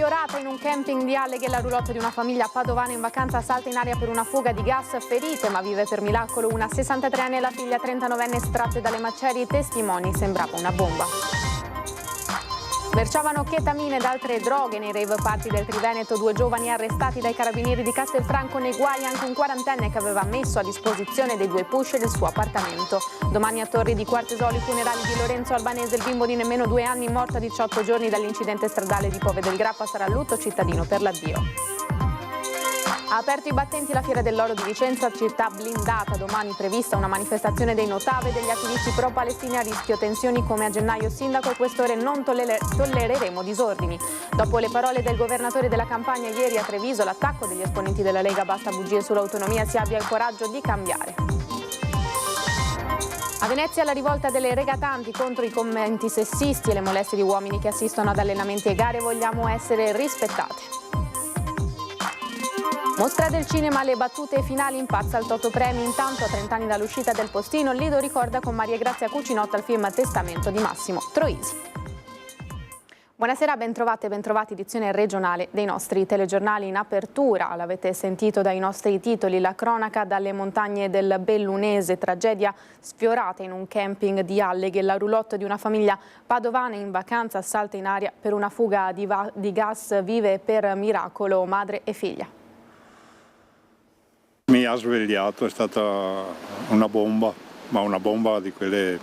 Sfiorata in un camping di Alleghe la roulotte di una famiglia padovana in vacanza, salta in aria per una fuga di gas, ferite ma vive per miracolo una 63enne e la figlia 39enne estratte dalle macerie, testimoni, sembrava una bomba. Smerciavano chetamine ed altre droghe nei rave party del Triveneto, 2 giovani arrestati dai carabinieri di Castelfranco, nei guai anche un quarantenne che aveva messo a disposizione dei 2 pusher del suo appartamento. Domani a Torri di Quartesolo i funerali di Lorenzo Albanese, il bimbo di nemmeno 2 anni morto a 18 giorni dall'incidente stradale di Pove del Grappa, sarà lutto cittadino per l'addio. Ha aperto i battenti la Fiera dell'Oro di Vicenza, città blindata, domani prevista una manifestazione dei Notave e degli attivisti pro-palestina, a rischio tensioni come a gennaio. Sindaco e questore, non tollereremo disordini. Dopo le parole del governatore della Campania ieri a Treviso, l'attacco degli esponenti della Lega basta bugie sull'autonomia, si abbia il coraggio di cambiare. A Venezia la rivolta delle regatanti contro i commenti sessisti e le molestie di uomini che assistono ad allenamenti e gare, vogliamo essere rispettate. Mostra del cinema, le battute finali, impazza il Toto Premi. Intanto, a 30 anni dall'uscita del Postino, il Lido ricorda con Maria Grazia Cucinotta il film Testamento di Massimo Troisi. Buonasera, bentrovate e bentrovati, edizione regionale dei nostri telegiornali. In apertura, l'avete sentito dai nostri titoli, la cronaca dalle montagne del Bellunese, tragedia sfiorata in un camping di Alleghe, la roulotte di una famiglia padovana in vacanza, salta in aria per una fuga di gas, vive per miracolo madre e figlia. Mi ha svegliato, è stata una bomba, ma una bomba di quelle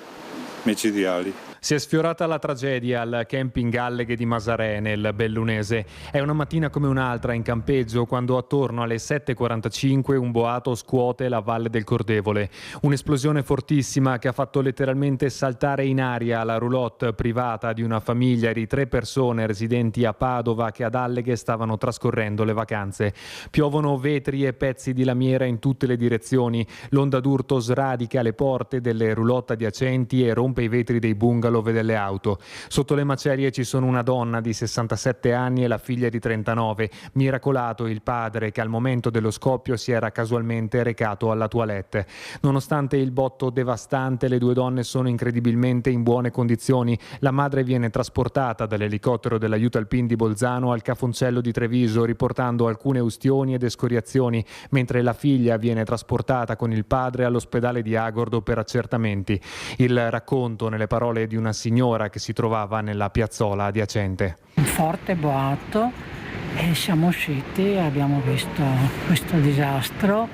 micidiali. Si è sfiorata la tragedia al camping Alleghe di Masarè nel Bellunese. È una mattina come un'altra in campeggio quando attorno alle 7:45 un boato scuote la valle del Cordevole. Un'esplosione fortissima che ha fatto letteralmente saltare in aria la roulotte privata di una famiglia di 3 persone residenti a Padova che ad Alleghe stavano trascorrendo le vacanze. Piovono vetri e pezzi di lamiera in tutte le direzioni. L'onda d'urto sradica le porte delle roulotte adiacenti e rompe i vetri dei bungalow delle auto. Sotto le macerie ci sono una donna di 67 anni e la figlia di 39. Miracolato il padre che al momento dello scoppio si era casualmente recato alla toilette. Nonostante il botto devastante, le 2 donne sono incredibilmente in buone condizioni. La madre viene trasportata dall'elicottero dell'aiuto alpin di Bolzano al Cafoncello di Treviso, riportando alcune ustioni ed escoriazioni, mentre la figlia viene trasportata con il padre all'ospedale di Agordo per accertamenti. Il racconto nelle parole di una signora che si trovava nella piazzola adiacente. Un forte boato e siamo usciti e abbiamo visto questo disastro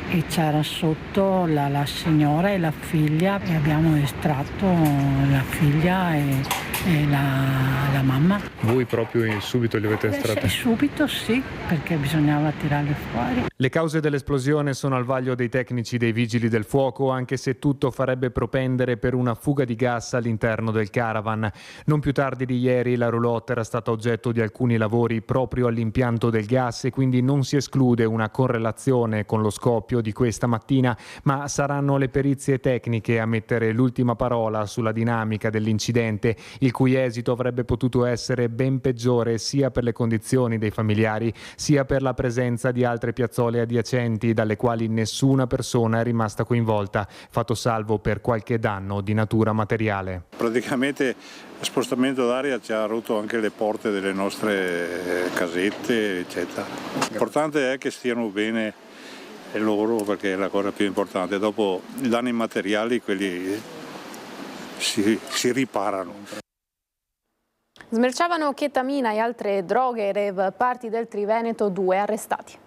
e c'era sotto la signora e la figlia e abbiamo estratto la figlia e la mamma. Voi proprio subito li avete estratti? Subito sì, perché bisognava tirarli fuori. Le cause dell'esplosione sono al vaglio dei tecnici dei vigili del fuoco, anche se tutto farebbe propendere per una fuga di gas all'interno del caravan. Non più tardi di ieri la roulotte era stata oggetto di alcuni lavori proprio all'impianto del gas e quindi non si esclude una correlazione con lo scoppio di questa mattina, ma saranno le perizie tecniche a mettere l'ultima parola sulla dinamica dell'incidente, il cui esito avrebbe potuto essere ben peggiore sia per le condizioni dei familiari sia per la presenza di altre piazzole adiacenti dalle quali nessuna persona è rimasta coinvolta, fatto salvo per qualche danno di natura materiale. Praticamente lo spostamento d'aria ci ha rotto anche le porte delle nostre casette, eccetera. L'importante è che stiano bene loro, perché è la cosa più importante. Dopo i danni materiali, quelli si riparano. Smerciavano chetamina e altre droghe, rave party del Triveneto, 2 arrestati.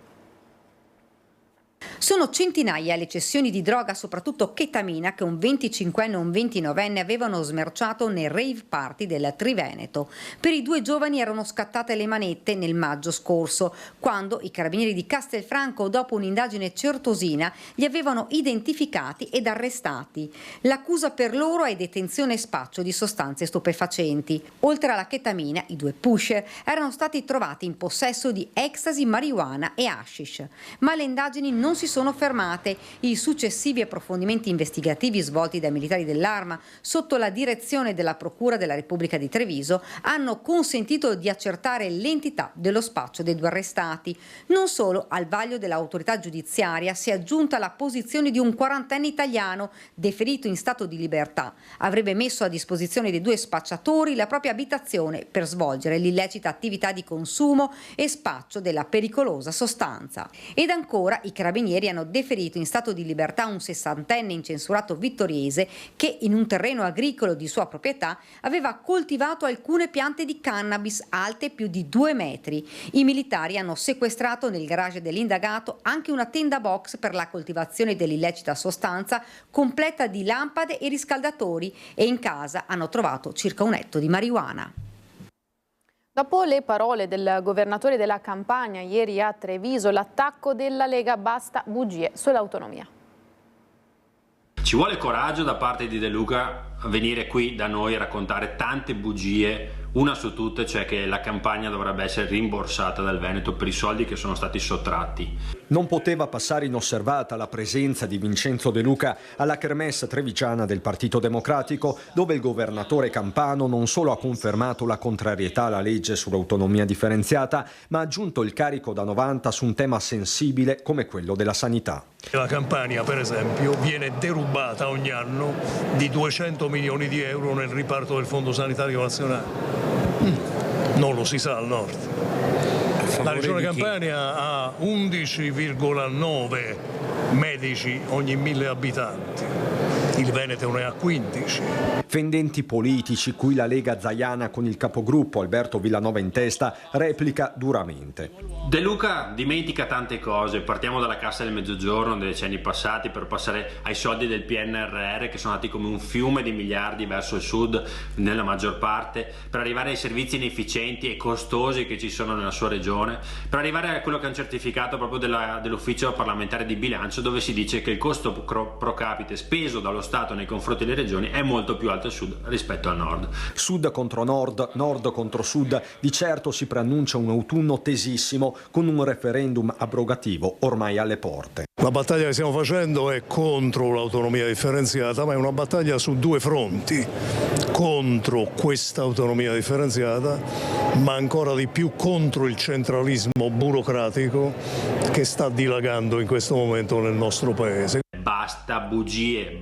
Sono centinaia le cessioni di droga, soprattutto chetamina, che un 25enne e un 29enne avevano smerciato nei rave party del Triveneto. Per i 2 giovani erano scattate le manette nel maggio scorso, quando i carabinieri di Castelfranco, dopo un'indagine certosina, li avevano identificati ed arrestati. L'accusa per loro è detenzione e spaccio di sostanze stupefacenti. Oltre alla chetamina, i 2 pusher erano stati trovati in possesso di ecstasy, marijuana e hashish. Ma le indagini non non si sono fermate. I successivi approfondimenti investigativi svolti dai militari dell'Arma sotto la direzione della Procura della Repubblica di Treviso hanno consentito di accertare l'entità dello spaccio dei 2 arrestati. Non solo, al vaglio dell'autorità giudiziaria si è aggiunta la posizione di un 40enne italiano deferito in stato di libertà. Avrebbe messo a disposizione dei 2 spacciatori la propria abitazione per svolgere l'illecita attività di consumo e spaccio della pericolosa sostanza. Ed ancora i carabinieri hanno deferito in stato di libertà un 60enne incensurato vittoriese che in un terreno agricolo di sua proprietà aveva coltivato alcune piante di cannabis alte più di 2 metri. I militari hanno sequestrato nel garage dell'indagato anche una tenda box per la coltivazione dell'illecita sostanza completa di lampade e riscaldatori e in casa hanno trovato circa 1 etto di marijuana. Dopo le parole del governatore della Campania ieri a Treviso, l'attacco della Lega basta bugie sull'autonomia. Ci vuole coraggio da parte di De Luca a venire qui da noi a raccontare tante bugie, una su tutte, cioè che la Campania dovrebbe essere rimborsata dal Veneto per i soldi che sono stati sottratti. Non poteva passare inosservata la presenza di Vincenzo De Luca alla kermesse trevigiana del Partito Democratico, dove il governatore campano non solo ha confermato la contrarietà alla legge sull'autonomia differenziata, ma ha aggiunto il carico da 90 su un tema sensibile come quello della sanità. La Campania, per esempio, viene derubata ogni anno di 200 milioni di euro nel riparto del Fondo Sanitario Nazionale. Non lo si sa al nord. La Regione Campania ha 11,9 medici ogni 1000 abitanti. Il Veneto ne ha 15. Fendenti politici cui la Lega Zaiana con il capogruppo Alberto Villanova in testa replica duramente. De Luca dimentica tante cose, partiamo dalla Cassa del Mezzogiorno dei decenni passati per passare ai soldi del PNRR che sono andati come un fiume di miliardi verso il sud nella maggior parte, per arrivare ai servizi inefficienti e costosi che ci sono nella sua regione, per arrivare a quello che è un certificato proprio dell'ufficio parlamentare di bilancio dove si dice che il costo pro capite speso dallo Stato nei confronti delle regioni è molto più alto al sud rispetto al nord. Sud contro nord, nord contro sud, di certo si preannuncia un autunno tesissimo con un referendum abrogativo ormai alle porte. La battaglia che stiamo facendo è contro l'autonomia differenziata, ma è una battaglia su 2 fronti. Contro questa autonomia differenziata, ma ancora di più contro il centralismo burocratico che sta dilagando in questo momento nel nostro paese. Basta bugie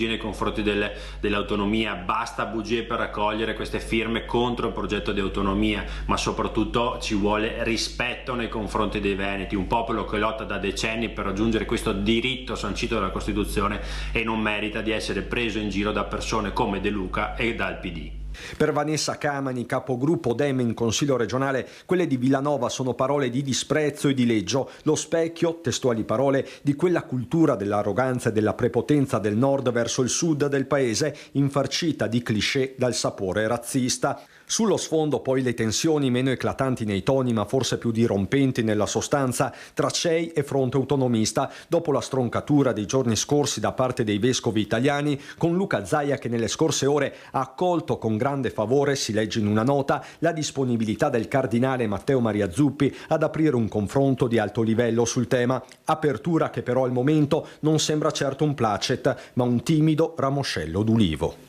nei confronti dell'autonomia, basta bugie per raccogliere queste firme contro il progetto di autonomia, ma soprattutto ci vuole rispetto nei confronti dei veneti, un popolo che lotta da decenni per raggiungere questo diritto sancito dalla Costituzione e non merita di essere preso in giro da persone come De Luca e dal PD. Per Vanessa Camani, capogruppo Dem in Consiglio regionale, quelle di Villanova sono parole di disprezzo e dileggio, lo specchio, testuali parole, di quella cultura dell'arroganza e della prepotenza del nord verso il sud del paese, infarcita di cliché dal sapore razzista. Sullo sfondo poi le tensioni meno eclatanti nei toni ma forse più dirompenti nella sostanza tra CEI e fronte autonomista dopo la stroncatura dei giorni scorsi da parte dei vescovi italiani, con Luca Zaia che nelle scorse ore ha accolto con grande favore, si legge in una nota, la disponibilità del cardinale Matteo Maria Zuppi ad aprire un confronto di alto livello sul tema, apertura che però al momento non sembra certo un placet ma un timido ramoscello d'ulivo.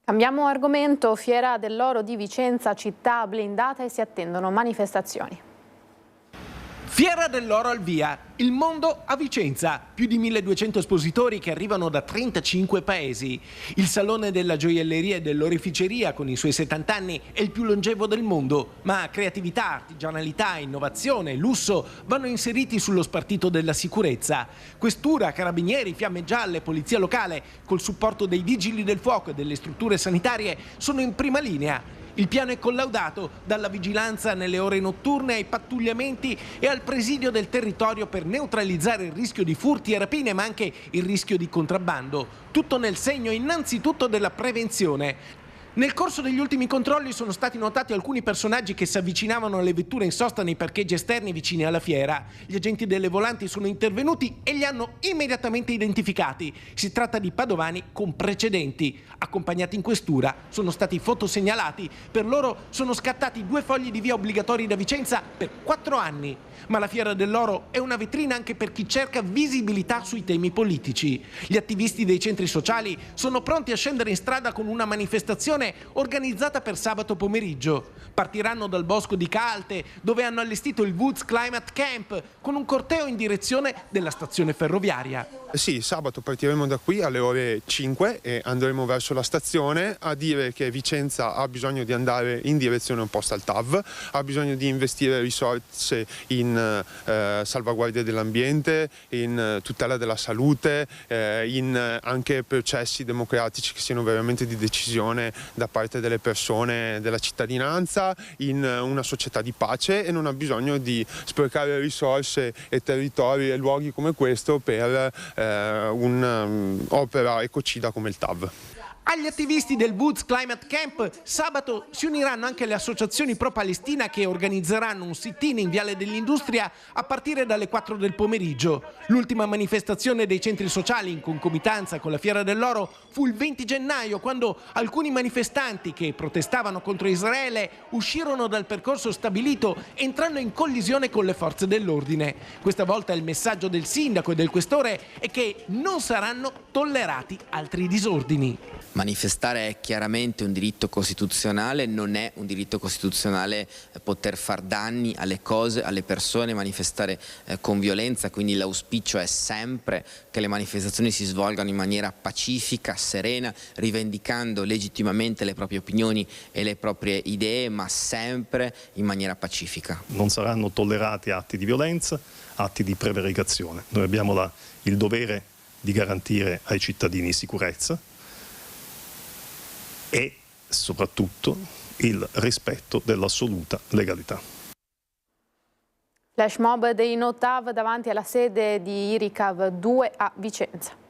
Cambiamo argomento, Fiera dell'Oro di Vicenza, città blindata e si attendono manifestazioni. Fiera dell'Oro al via, il mondo a Vicenza, più di 1200 espositori che arrivano da 35 paesi. Il salone della gioielleria e dell'oreficeria con i suoi 70 anni è il più longevo del mondo, ma creatività, artigianalità, innovazione, lusso vanno inseriti sullo spartito della sicurezza. Questura, carabinieri, fiamme gialle, polizia locale, col supporto dei vigili del fuoco e delle strutture sanitarie sono in prima linea. Il piano è collaudato dalla vigilanza nelle ore notturne ai pattugliamenti e al presidio del territorio per neutralizzare il rischio di furti e rapine, ma anche il rischio di contrabbando. Tutto nel segno innanzitutto della prevenzione. Nel corso degli ultimi controlli sono stati notati alcuni personaggi che si avvicinavano alle vetture in sosta nei parcheggi esterni vicini alla fiera. Gli agenti delle volanti sono intervenuti e li hanno immediatamente identificati. Si tratta di padovani con precedenti. Accompagnati in questura, sono stati fotosegnalati. Per loro sono scattati 2 fogli di via obbligatori da Vicenza per 4 anni. Ma la Fiera dell'Oro è una vetrina anche per chi cerca visibilità sui temi politici. Gli attivisti dei centri sociali sono pronti a scendere in strada con una manifestazione organizzata per sabato pomeriggio. Partiranno dal bosco di Calte, dove hanno allestito il Woods Climate Camp, con un corteo in direzione della stazione ferroviaria. Sì, sabato partiremo da qui alle ore 5 e andremo verso la stazione a dire che Vicenza ha bisogno di andare in direzione opposta al TAV, ha bisogno di investire risorse in salvaguardia dell'ambiente, in tutela della salute, in anche processi democratici che siano veramente di decisione da parte delle persone, della cittadinanza, in una società di pace, e non ha bisogno di sprecare risorse e territori e luoghi come questo per un'opera ecocida come il TAV. Agli attivisti del Woods Climate Camp sabato si uniranno anche le associazioni pro-Palestina che organizzeranno un sit-in in Viale dell'Industria a partire dalle 4 del pomeriggio. L'ultima manifestazione dei centri sociali in concomitanza con la Fiera dell'Oro fu il 20 gennaio, quando alcuni manifestanti che protestavano contro Israele uscirono dal percorso stabilito entrando in collisione con le forze dell'ordine. Questa volta il messaggio del sindaco e del questore è che non saranno tollerati altri disordini. Manifestare è chiaramente un diritto costituzionale, non è un diritto costituzionale poter far danni alle cose, alle persone, manifestare con violenza, quindi l'auspicio è sempre che le manifestazioni si svolgano in maniera pacifica, serena, rivendicando legittimamente le proprie opinioni e le proprie idee, ma sempre in maniera pacifica. Non saranno tollerati atti di violenza, atti di prevaricazione. Noi abbiamo il dovere di garantire ai cittadini sicurezza e soprattutto il rispetto dell'assoluta legalità. Flash mob dei No TAV davanti alla sede di IRICAV 2 a Vicenza.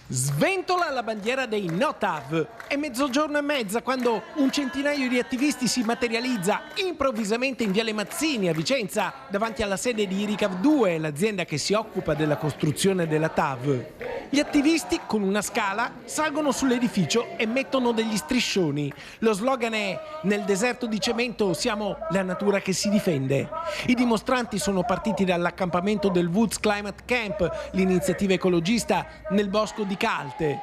Sventola la bandiera dei No TAV. È 12:30 quando un centinaio di attivisti si materializza improvvisamente in Viale Mazzini a Vicenza, davanti alla sede di IRICAV 2, l'azienda che si occupa della costruzione della TAV. Gli attivisti, con una scala, salgono sull'edificio e mettono degli striscioni. Lo slogan è: nel deserto di cemento siamo la natura che si difende. I dimostranti sono partiti dall'accampamento del Woods Climate Camp, l'iniziativa ecologista nel bosco di Calte.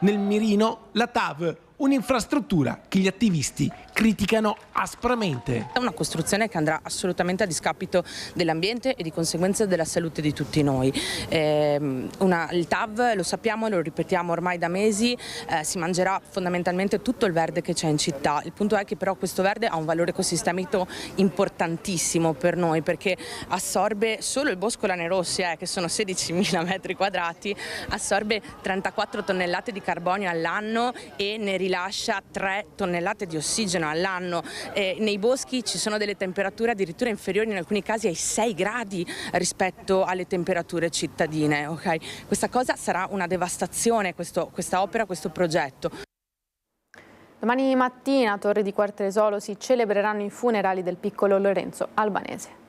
Nel mirino la TAV, un'infrastruttura che gli attivisti criticano aspramente. È una costruzione che andrà assolutamente a discapito dell'ambiente e di conseguenza della salute di tutti noi. Il TAV, lo sappiamo e lo ripetiamo ormai da mesi, si mangerà fondamentalmente tutto il verde che c'è in città. Il punto è che però questo verde ha un valore ecosistemico importantissimo per noi, perché assorbe solo il bosco Lanerossi, che sono 16.000 metri quadrati, assorbe 34 tonnellate di carbonio all'anno e ne rilascia 3 tonnellate di ossigeno all'anno. Nei boschi ci sono delle temperature addirittura inferiori in alcuni casi ai 6 gradi rispetto alle temperature cittadine. Okay? Questa cosa sarà una devastazione, questa opera, questo progetto. Domani mattina a Torre di Quartresolo si celebreranno i funerali del piccolo Lorenzo Albanese.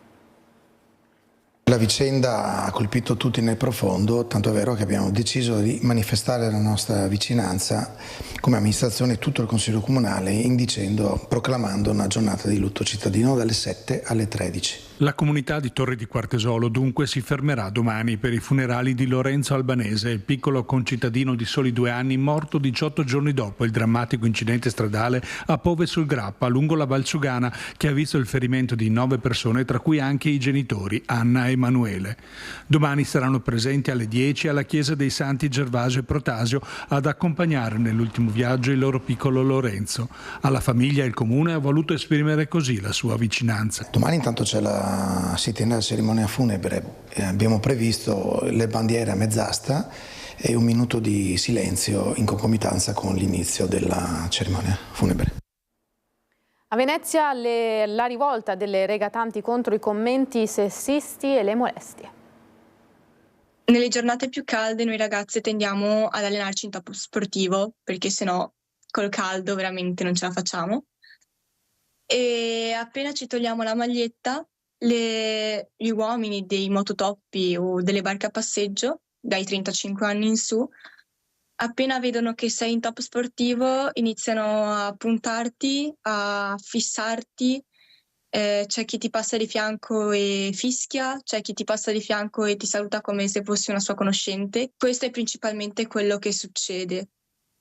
La vicenda ha colpito tutti nel profondo, tanto è vero che abbiamo deciso di manifestare la nostra vicinanza come amministrazione e tutto il Consiglio Comunale proclamando una giornata di lutto cittadino dalle 7 alle 13. La comunità di Torre di Quartesolo dunque si fermerà domani per i funerali di Lorenzo Albanese, il piccolo concittadino di soli 2 anni morto 18 giorni dopo il drammatico incidente stradale a Pove sul Grappa, lungo la Valsugana, che ha visto il ferimento di 9 persone, tra cui anche i genitori, Anna e Emanuele. Domani saranno presenti alle 10 alla chiesa dei Santi Gervasio e Protasio ad accompagnare nell'ultimo viaggio il loro piccolo Lorenzo. Alla famiglia il comune ha voluto esprimere così la sua vicinanza. Domani intanto si tiene la cerimonia funebre, abbiamo previsto le bandiere a mezz'asta e 1 minuto di silenzio in concomitanza con l'inizio della cerimonia funebre. A Venezia la rivolta delle regatanti contro i commenti sessisti e le molestie. Nelle giornate più calde noi ragazze tendiamo ad allenarci in top sportivo, perché sennò col caldo veramente non ce la facciamo. E appena ci togliamo la maglietta, gli uomini dei mototoppi o delle barche a passeggio, dai 35 anni in su, appena vedono che sei in top sportivo iniziano a puntarti, a fissarti. C'è chi ti passa di fianco e fischia, c'è chi ti passa di fianco e ti saluta come se fossi una sua conoscente. Questo è principalmente quello che succede,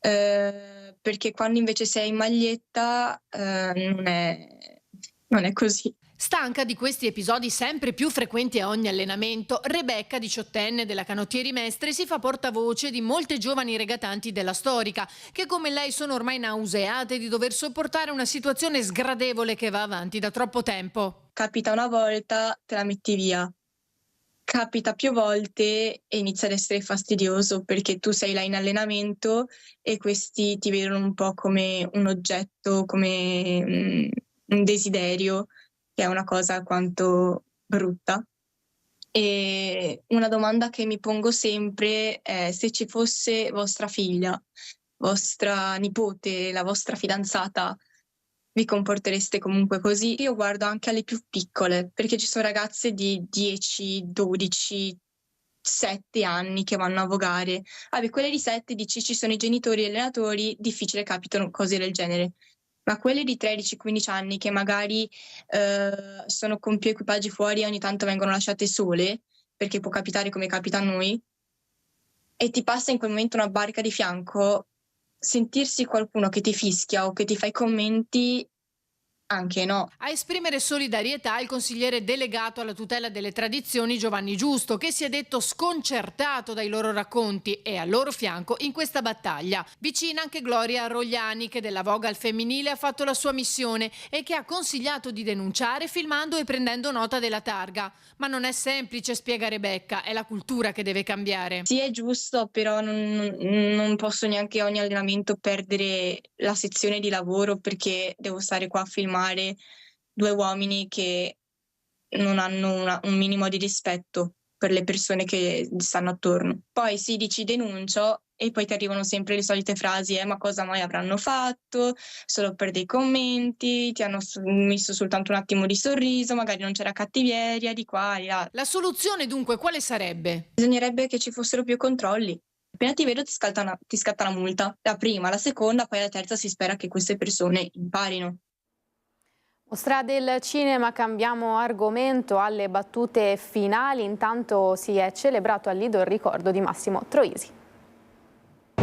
perché quando invece sei in maglietta non è così. Stanca di questi episodi sempre più frequenti a ogni allenamento, Rebecca, 18enne della Canottieri Mestre, si fa portavoce di molte giovani regatanti della Storica, che come lei sono ormai nauseate di dover sopportare una situazione sgradevole che va avanti da troppo tempo. Capita una volta, te la metti via. Capita più volte e inizia ad essere fastidioso, perché tu sei là in allenamento e questi ti vedono un po' come un oggetto, come un desiderio, che è una cosa alquanto brutta. E una domanda che mi pongo sempre è: se ci fosse vostra figlia, vostra nipote, la vostra fidanzata, vi comportereste comunque così? Io guardo anche alle più piccole, perché ci sono ragazze di 10, 12, 7 anni che vanno a vogare. Quelle di 7 dici ci sono i genitori e gli allenatori, difficile capitano cose del genere. Ma quelle di 13-15 anni che magari sono con più equipaggi fuori e ogni tanto vengono lasciate sole, perché può capitare come capita a noi, e ti passa in quel momento una barca di fianco, sentirsi qualcuno che ti fischia o che ti fa i commenti, anche no. A esprimere solidarietà il consigliere delegato alla tutela delle tradizioni Giovanni Giusto, che si è detto sconcertato dai loro racconti e al loro fianco in questa battaglia. Vicina anche Gloria Rogliani, che della Voga al femminile ha fatto la sua missione e che ha consigliato di denunciare filmando e prendendo nota della targa. Ma non è semplice, spiega Rebecca, è la cultura che deve cambiare. Sì, è giusto, però non posso neanche ogni allenamento perdere la sezione di lavoro perché devo stare qua a filmare due uomini che non hanno un minimo di rispetto per le persone che gli stanno attorno. Poi si dici denuncio e poi ti arrivano sempre le solite frasi: ma cosa mai avranno fatto? Solo per dei commenti, ti hanno messo soltanto un attimo di sorriso, magari non c'era cattiveria di qua e di là. La soluzione dunque quale sarebbe? Bisognerebbe che ci fossero più controlli. Appena ti vedo ti scatta una multa. La prima, la seconda, poi la terza si spera che queste persone imparino. Mostra del cinema, cambiamo argomento, alle battute finali. Intanto si è celebrato al Lido il ricordo di Massimo Troisi.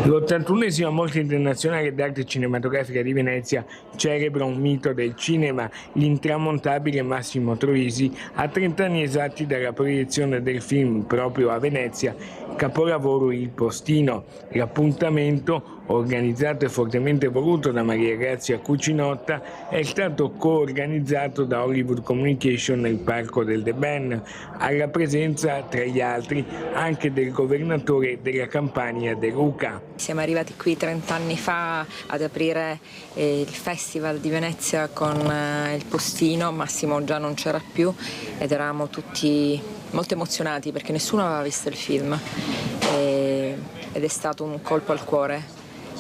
L'81esima Mostra internazionale d'arte cinematografica di Venezia celebra un mito del cinema, l'intramontabile Massimo Troisi, a 30 anni esatti dalla proiezione del film proprio a Venezia, capolavoro Il Postino. L'appuntamento, organizzato e fortemente voluto da Maria Grazia Cucinotta, è stato coorganizzato da Hollywood Communication nel Parco del The Ben, alla presenza, tra gli altri, anche del governatore della Campania De Luca. Siamo arrivati qui 30 anni fa ad aprire il Festival di Venezia con Il Postino. Massimo già non c'era più ed eravamo tutti molto emozionati perché nessuno aveva visto il film ed è stato un colpo al cuore.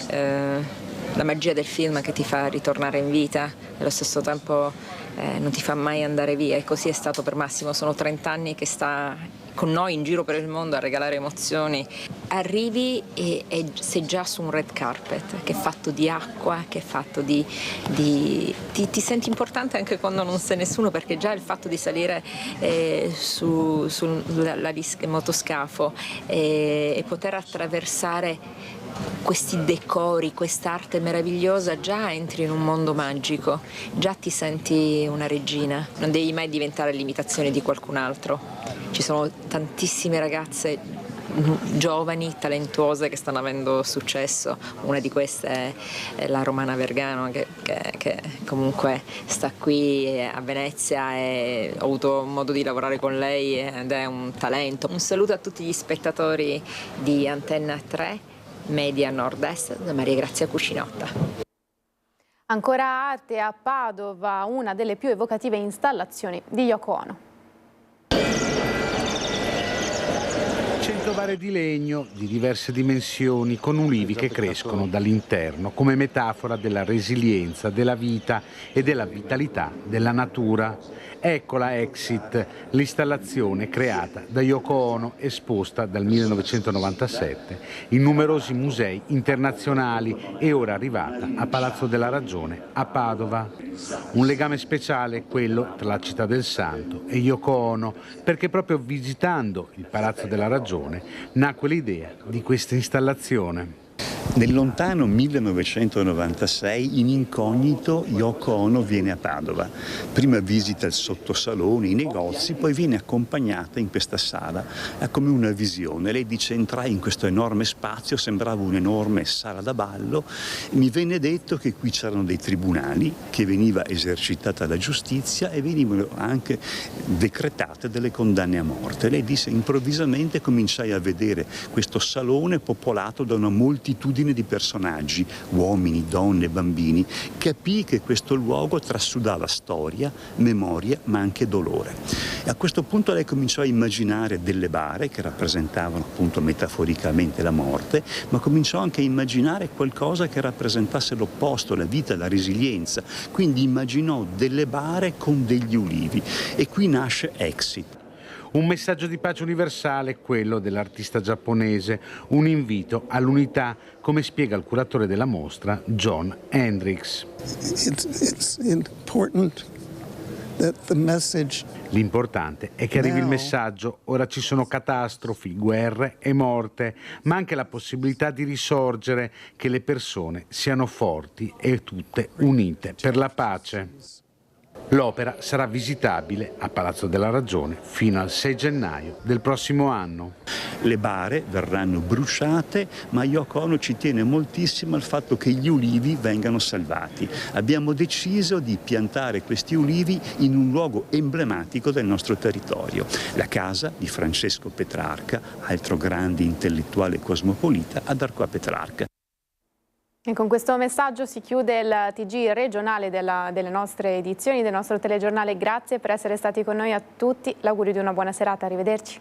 La magia del film che ti fa ritornare in vita e allo stesso tempo non ti fa mai andare via, e così è stato per Massimo. Sono 30 anni che sta con noi in giro per il mondo a regalare emozioni. Arrivi e sei già su un red carpet che è fatto di acqua, che è fatto ti senti importante anche quando non sei nessuno, perché già il fatto di salire sul motoscafo e poter attraversare questi decori, quest'arte meravigliosa, già entri in un mondo magico, già ti senti una regina, non devi mai diventare l'imitazione di qualcun altro. Ci sono tantissime ragazze giovani, talentuose, che stanno avendo successo. Una di queste è la Romana Vergano, che comunque sta qui a Venezia e ho avuto modo di lavorare con lei ed è un talento. Un saluto a tutti gli spettatori di Antenna 3 Media Nord-Est da Maria Grazia Cucinotta. Ancora arte a Padova, una delle più evocative installazioni di Yoko Ono. bare di legno di diverse dimensioni con ulivi che crescono dall'interno come metafora della resilienza della vita e della vitalità della natura. Ecco la Exit, l'installazione creata da Yoko Ono, esposta dal 1997 in numerosi musei internazionali e ora arrivata a Palazzo della Ragione a Padova. Un legame speciale quello tra la Città del Santo e Yoko Ono, perché proprio visitando il Palazzo della Ragione nacque l'idea di questa installazione. Nel lontano 1996, in incognito, Yoko Ono viene a Padova. Prima visita il sottosalone, i negozi, poi viene accompagnata in questa sala. Ha come una visione. Lei dice: entrai in questo enorme spazio, sembrava un'enorme sala da ballo. Mi venne detto che qui c'erano dei tribunali, che veniva esercitata la giustizia e venivano anche decretate delle condanne a morte. Lei disse: improvvisamente cominciai a vedere questo salone popolato da una moltitudine di personaggi, uomini, donne, bambini. Capii che questo luogo trasudava storia, memoria, ma anche dolore. E a questo punto lei cominciò a immaginare delle bare che rappresentavano appunto metaforicamente la morte, ma cominciò anche a immaginare qualcosa che rappresentasse l'opposto, la vita, la resilienza. Quindi immaginò delle bare con degli ulivi e qui nasce Exit. Un messaggio di pace universale, quello dell'artista giapponese, un invito all'unità, come spiega il curatore della mostra, John Hendricks. L'importante è che arrivi il messaggio. Ora ci sono catastrofi, guerre e morte, ma anche la possibilità di risorgere, che le persone siano forti e tutte unite per la pace. L'opera sarà visitabile a Palazzo della Ragione fino al 6 gennaio del prossimo anno. Le bare verranno bruciate, ma Yoko Ono ci tiene moltissimo al fatto che gli ulivi vengano salvati. Abbiamo deciso di piantare questi ulivi in un luogo emblematico del nostro territorio, la casa di Francesco Petrarca, altro grande intellettuale cosmopolita, ad Arquà Petrarca. E con questo messaggio si chiude il TG regionale delle nostre edizioni, del nostro telegiornale. Grazie per essere stati con noi a tutti. L'augurio di una buona serata. Arrivederci.